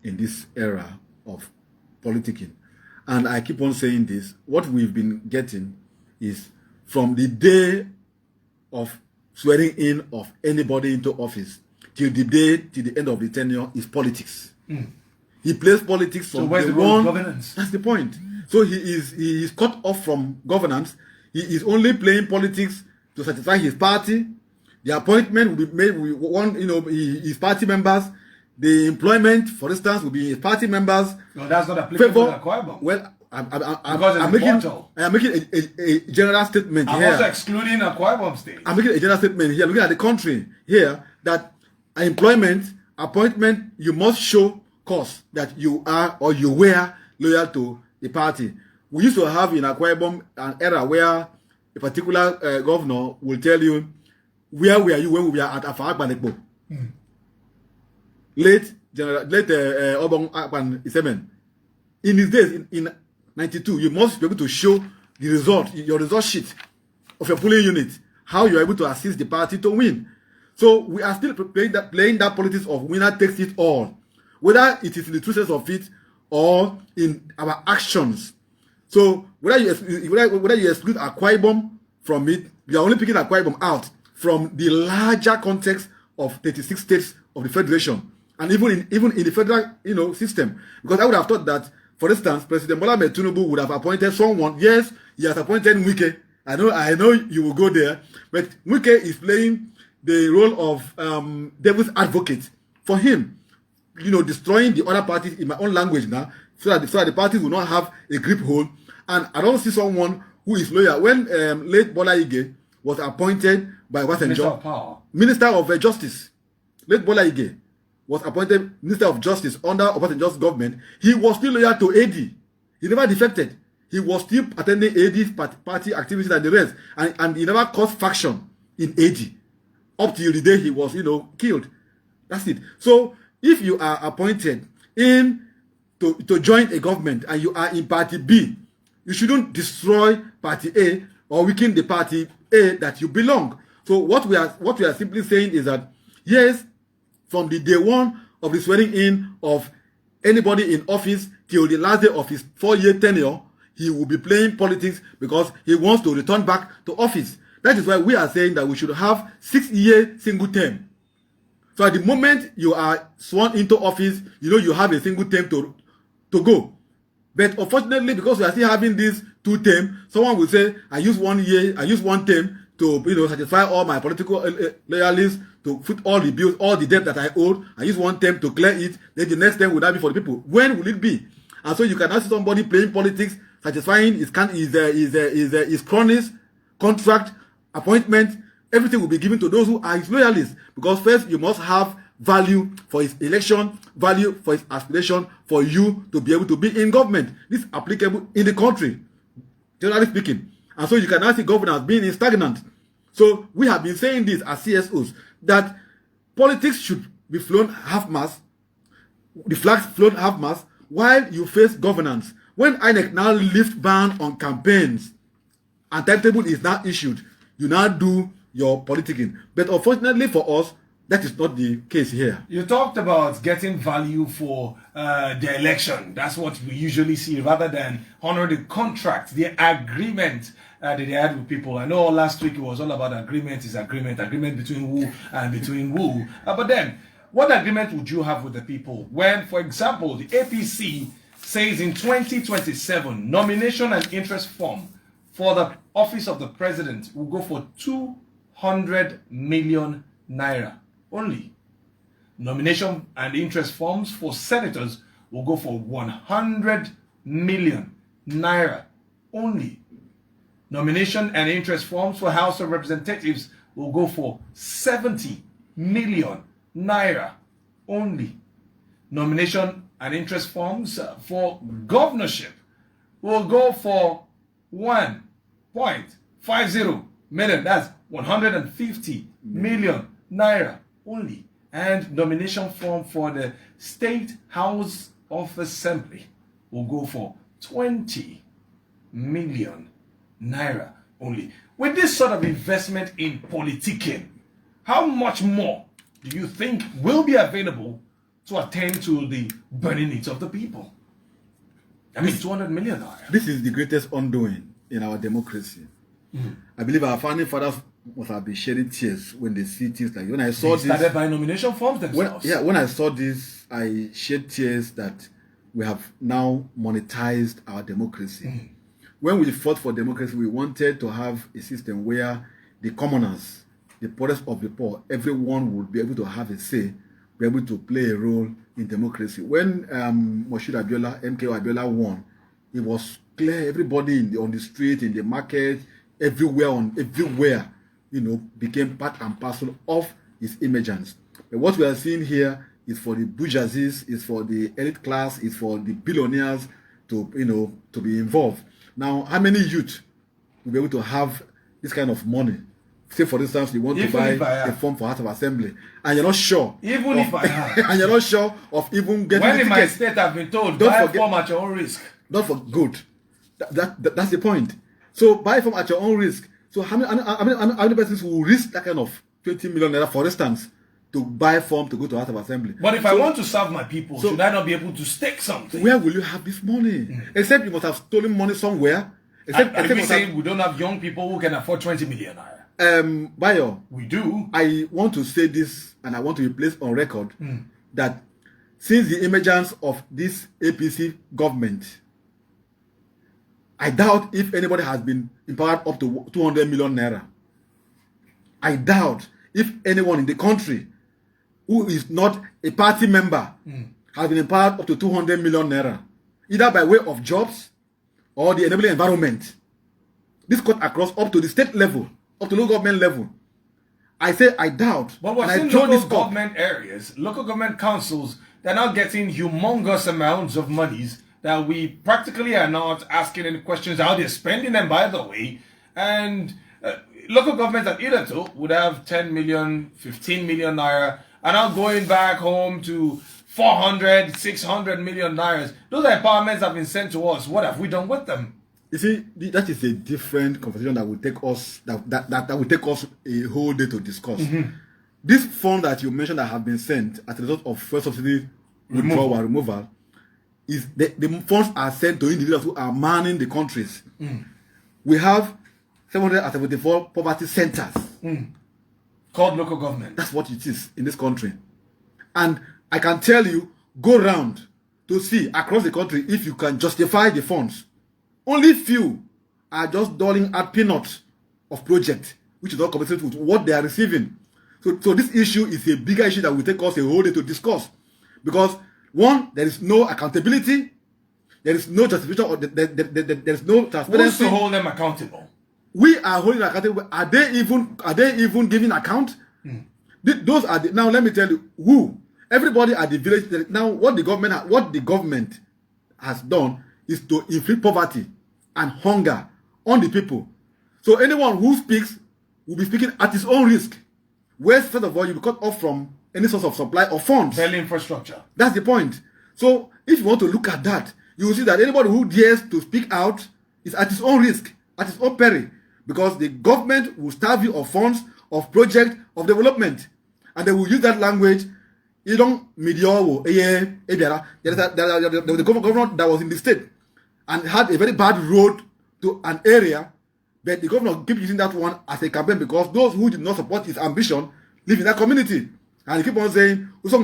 in this era of politicking. And I keep on saying this, what we've been getting is from the day of swearing in of anybody into office till the end of the tenure is politics. He plays politics from where's the role one. of governance? That's the point. So he is cut off from governance. He is only playing politics to satisfy his party. The appointment will be made with one, his party members. The employment, for instance, will be his party members. No, that's not applicable to Akwa Ibom. Well, I'm making a general statement I'm here. also excluding Akwa Ibom State. I'm making a general statement here, looking at the country here, that employment, appointment, you must show cause that you are or you were loyal to the party. We used to have in Akwa Ibom an era where a particular governor will tell you, where were you when we were at Afa Agbanekbo? Late Obong Akpan Isemen. In his days, in 92, you must be able to show the result, your result sheet of your polling unit, how you are able to assist the party to win. So we are still playing that politics of winner takes it all, whether it is in the true sense of it or in our actions. So whether you exclude Akwa Ibom from it, you are only picking Akwa Ibom out from the larger context of 36 states of the federation, and even in the federal system. Because I would have thought that, for instance, President Bola Ahmed Tinubu would have appointed someone. Yes, he has appointed Wike. I know you will go there, but Wike is playing the role of devil's advocate for him, destroying the other parties in my own language now, so that the parties will not have a grip hold. And I don't see someone who is loyal. When late Bola Ige was appointed by Minister of Justice, late Bola Ige was appointed Minister of Justice under Obasanjo's government, he was still loyal to AD. He never defected. He was still attending AD's party activities and the rest. And he never caused faction in AD up till the day he was, killed. That's it. So if you are appointed to join a government and you are in party B, you shouldn't destroy party A or weaken the party A that you belong. So what we are simply saying is that, yes, from the day one of the swearing in of anybody in office till the last day of his 4-year tenure, he will be playing politics because he wants to return back to office. That is why we are saying that we should have 6-year single term. So at the moment you are sworn into office, you have a single term to go. But unfortunately, because we are still having this 2 term, someone will say, I use 1 year, I use 1 term to satisfy all my political loyalists, to foot all the bills, all the debt that I owed. I use 1 term to clear it. Then the next term will not be for the people. When will it be? And so you cannot see somebody playing politics, satisfying his cronies, contract, appointment. Everything will be given to those who are his loyalists. Because first, you must have value for his election, value for his aspiration, for you to be able to be in government. This is applicable in the country, generally speaking. And so you cannot see governance being stagnant. So we have been saying this as CSOs, that politics should be flown half-mast, the flags flown half-mast, while you face governance. When INEC now lift ban on campaigns and timetable is now issued, you now do your politicking. But unfortunately for us, that is not the case here. You talked about getting value for the election. That's what we usually see, rather than honor the contract, the agreement that they had with people. I know last week it was all about agreement between who and between who. But then, what agreement would you have with the people when, for example, the APC says in 2027, nomination and interest form for the office of the president will go for 200 million naira only. Nomination and interest forms for senators will go for 100 million naira only. Nomination and interest forms for House of Representatives will go for 70 million naira only. Nomination and interest forms for governorship will go for 1.50 million. That's 150 million naira only. And nomination form for the State House of Assembly will go for 20 million naira only. With this sort of investment in politicking, how much more do you think will be available to attend to the burning needs of the people. I mean, 200 million naira. This is the greatest undoing in our democracy. I believe our founding fathers must have been shedding tears when they see things like when I saw They started buying nomination forms themselves. when I saw this, I shed tears that we have now monetized our democracy. When we fought for democracy, we wanted to have a system where the commoners, the poorest of the poor, everyone would be able to have a say, be able to play a role in democracy. When Moshood Abiola, MKO Abiola won, it was clear everybody on the street, in the market, everywhere, became part and parcel of his emergence. But what we are seeing here is for the bourgeoisies, is for the elite class, is for the billionaires to be involved. Now, how many youth will be able to have this kind of money? Say, for instance, you want to buy a form for House of Assembly, and you're not sure. If I have. And you're not sure of even getting when the in my ticket. state I've been told, Don't buy a forget- form at your own risk. Not for good. That's the point. So buy from at your own risk. So how many persons will risk that kind of 20 million naira, for instance, to buy form to go to House of Assembly? But if I want to serve my people, should I not be able to stake something? Where will you have this money? Except you must have stolen money somewhere. Are Except we you must saying we don't have young people who can afford 20 million naira? Bayo, We do. I want to say this, and I want to be placed on record that since the emergence of this APC government, I doubt if anybody has been empowered up to 200 million naira. I doubt if anyone in the country who is not a party member has been empowered up to 200 million naira, either by way of jobs or the enabling environment. This cut across up to the state level, up to local government level. I say I doubt. But we're and seeing I throw local this cup. government areas, local government councils, they're now getting humongous amounts of monies that we practically are not asking any questions how they're spending them, by the way. And local governments at Idato would have 10 million, 15 million naira, and now going back home to 400, 600 million naira. Those are empowerments that have been sent to us. What have we done with them? You see, that is a different conversation that will take us that will take us a whole day to discuss. This fund that you mentioned that have been sent as a result of fuel subsidy removal is the funds are sent to individuals who are manning the countries. We have 774 poverty centers. Called local government. That's what it is in this country. And I can tell you, go round to see across the country if you can justify the funds. Only few are just dolling at peanuts of project, which is not commensurate with what they are receiving. So this issue is a bigger issue that will take us a whole day to discuss. Because one, there is no accountability, there is no justification, or there is no Who's transparency. to hold them accountable? We are holding accountable. Are they even giving account? Those are now. Let me tell you who. Everybody at the village now. What the government has done is to inflict poverty and hunger on the people. So anyone who speaks will be speaking at his own risk. Where first of all you be cut off from any source of supply or funds. Belly infrastructure. That's the point. So if you want to look at that, you will see that anybody who dares to speak out is at his own risk, at his own peril, because the government will starve you of funds, of project, of development, and they will use that language. You don't there was the governor that was in the state and had a very bad road to an area, but the governor keep using that one as a campaign because those who did not support his ambition live in that community. And he keep on saying, so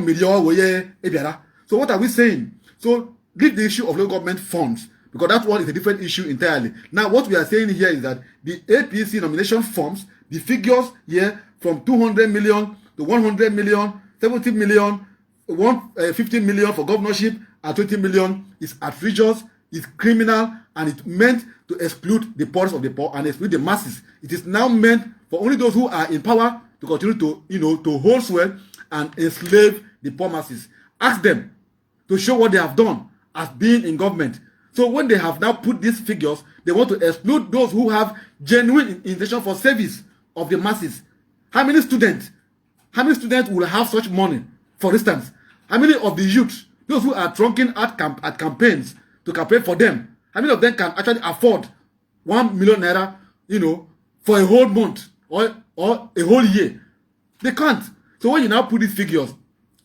what are we saying? So leave the issue of local government funds, because that one is a different issue entirely. Now, what we are saying here is that the APC nomination forms, the figures here from 200 million to 100 million, 70 million, 15 million for governorship, and 20 million is outrageous, is criminal, and it meant to exclude the poorest of the poor and exclude the masses. It is now meant for only those who are in power to continue to hold sway and enslave the poor masses. Ask them to show what they have done as being in government. So when they have now put these figures, they want to exclude those who have genuine intention for service of the masses. How many students will have such money? For instance, how many of the youth, those who are trunking at campaigns to campaign for them, how many of them can actually afford 1 million naira, for a whole month or a whole year? They can't. So when you now put these figures,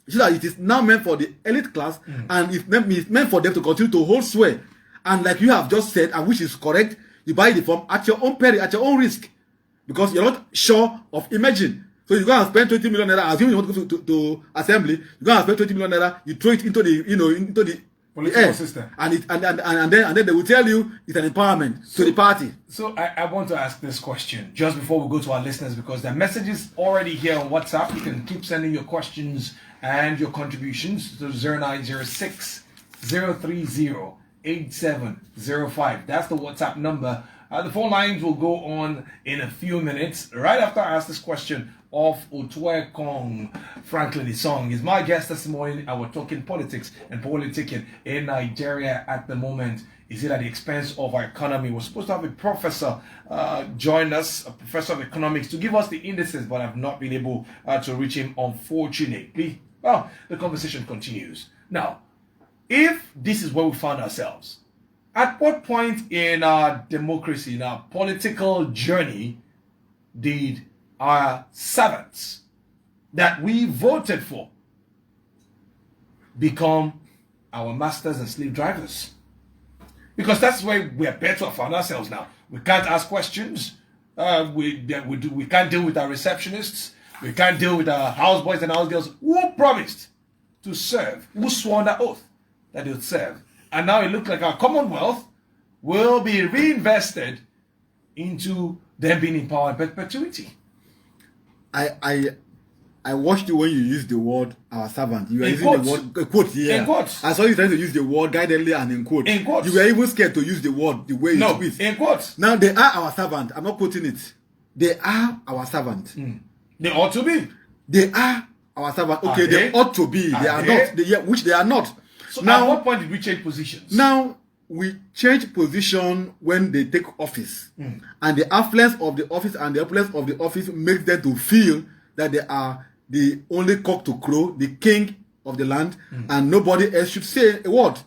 So that it is now meant for the elite class, and it's meant for them to continue to hold sway. And like you have just said, and which is correct, you buy the form at your own peril, at your own risk, because you're not sure of emerging. So you go and spend 20 million naira, assuming you want to go to assembly, you go and spend 20 million naira, you throw it into the, into the political air, system. and then they will tell you it's an empowerment to the party. So I want to ask this question just before we go to our listeners, because there are messages already here on WhatsApp. You can keep sending your questions and your contributions to 0906 030 8705. That's the WhatsApp number. The phone lines will go on in a few minutes. Right after I ask this question of Otwe Kong, Franklin Isong is my guest this morning, and we're talking politics and politicking in Nigeria at the moment. Is it at the expense of our economy? We're supposed to have a professor join us, a professor of economics, to give us the indices, but I've not been able to reach him, unfortunately. Well, the conversation continues. Now, if this is where we found ourselves, at what point in our democracy, in our political journey, did our servants that we voted for become our masters and slave drivers? Because that's where we are better off found ourselves now. We can't ask questions. We can't deal with our receptionists. We can't deal with our houseboys and housegirls who promised to serve, who swore under oath that they would serve. And now it looks like our commonwealth will be reinvested into them being in power in perpetuity. I watched you when you used the word "our servant." You were In using quotes. the word quote here. In quotes. I saw you trying to use the word guidedly and in quotes. In quotes. You were even scared to use the word the way No, it is. in quotes. Now they are our servant. I'm not quoting it. They are our servant. They ought to be. They are our servant. Okay, Are they they? ought to be. They Are are they? not. Which they are not. So at Now, what point did we change positions? now we change position when they take office, and the affluence of the office and the opulence of the office makes them to feel that they are the only cock to crow, the king of the land, and nobody else should say a word.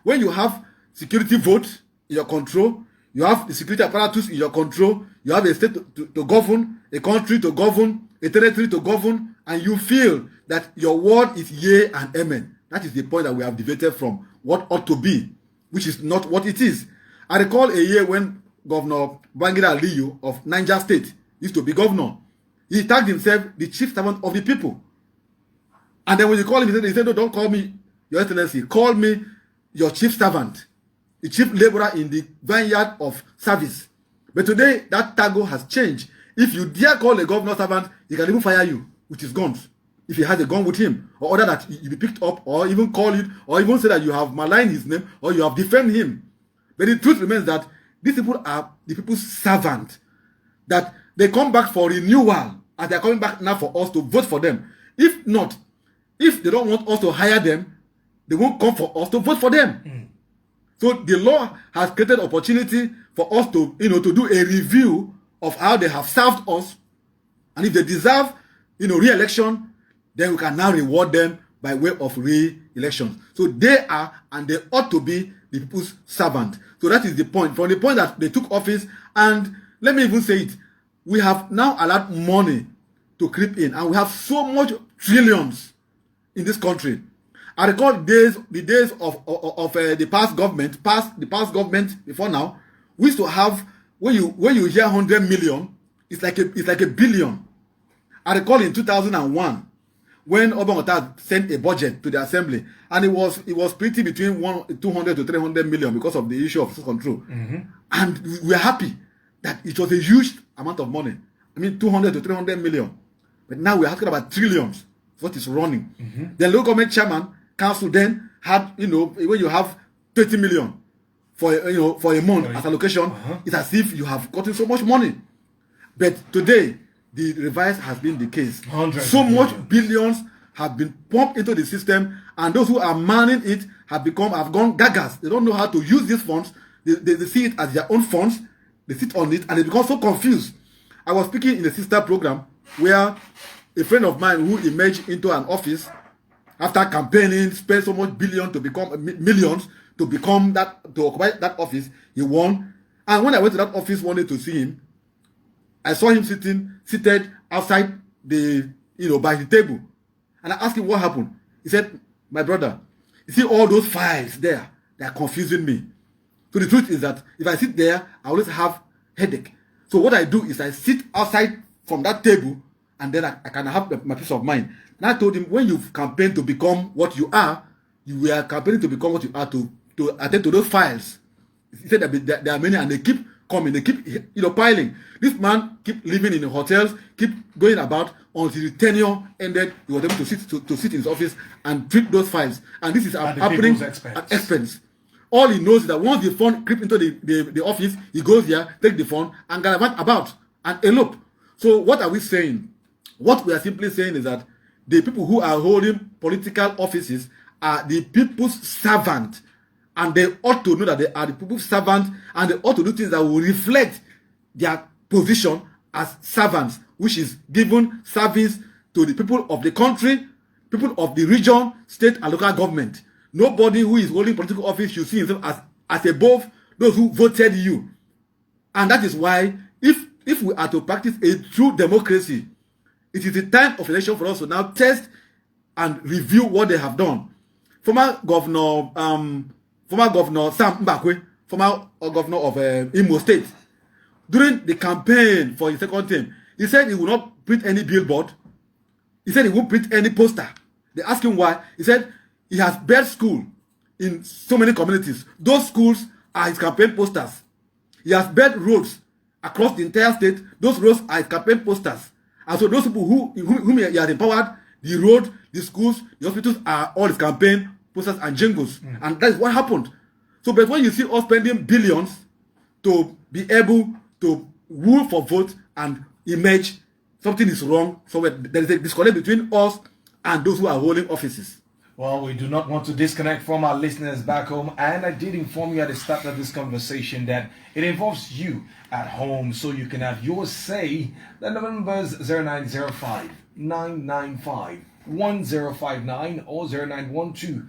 When you have security vote in your control, you have the security apparatus in your control, you have a state to govern, a country to govern, a territory to govern, and you feel that your word is yea and amen. That is the point that we have deviated from what ought to be, which is not what it is. I recall a year when Governor Babangida Aliyu of Niger State used to be governor. He tagged himself the chief servant of the people. And then when you call him, he said, no, don't call me your excellency. Call me your chief servant, the chief laborer in the vineyard of service. But today, that taggo has changed. If you dare call a governor servant, he can even fire you with his guns. If he has a gun with him, or order that you be picked up, or even call it, or even say that you have maligned his name, or you have defamed him. But the truth remains that these people are the people's servant. That they come back for renewal, as they are coming back now for us to vote for them. If not, if they don't want us to hire them, they won't come for us to vote for them. So the law has created opportunity for us to, to do a review of how they have served us, and if they deserve, re-election, then we can now reward them by way of re-election. So they are, and they ought to be, the people's servant. So that is the point. From the point that they took office, and let me even say it, we have now allowed money to creep in, and we have so much trillions in this country. I recall the days of the past government before now. We used to have, when you hear 100 million, it's like a billion. I recall in 2001 when Obama sent a budget to the assembly, and it was pretty between 200 to 300 million because of the issue of control, and we are happy that it was a huge amount of money. I mean, 200 to 300 million, but now we are talking about trillions. What is running? The local government chairman council then had, when you have 30 million for a month as allocation, it's as if you have gotten so much money. But today, the reverse has been the case. So much billions have been pumped into the system, and those who are manning it have gone gagas. They don't know how to use these funds. They see it as their own funds. They sit on it, and they become so confused. I was speaking in a sister program where a friend of mine who emerged into an office after campaigning, spent so much billion to become millions to occupy that office, he won. And when I went to that office one day to see him, I saw him seated outside by the table. And I asked him what happened. He said, my brother, you see all those files there, they are confusing me. So the truth is that if I sit there, I always have headache. So what I do is I sit outside from that table, and then I can have my peace of mind. And I told him, when you've campaigned to become what you are, you were campaigning to become what you are to attend to those files. He said that there are many, and they keep coming, they keep piling. This man keep living in the hotels, keep going about until the tenure ended. He was able to sit in his office and treat those files. And this is happening at expense. All he knows is that once the phone creep into the office, he goes there, take the phone, and gallivant about and elope. So what are we saying? What we are simply saying is that the people who are holding political offices are the people's servant, and they ought to know that they are the people's servant, and they ought to do things that will reflect their position as servants, which is giving service to the people of the country, people of the region, state, and local government. Nobody who is holding political office should see himself as above those who voted you. And that is why, if we are to practice a true democracy, it is the time of election for us to now test and review what they have done. Former Governor Sam Mbakwe, former governor of Imo State, during the campaign for his second term, he said he will not print any billboard. He said he won't print any poster. They asked him why. He said he has built school in so many communities. Those schools are his campaign posters. He has built roads across the entire state. Those roads are his campaign posters. And so those people whom he has empowered, the road, the schools, the hospitals are all his campaign posters and jingles. And that is what happened. So but when you see us spending billions to be able to woo for vote and image, something is wrong. So there is a disconnect between us and those who are holding offices. Well, we do not want to disconnect from our listeners back home, and I did inform you at the start of this conversation that it involves you at home, so you can have your say. The number is 0905 995 1059 or 0912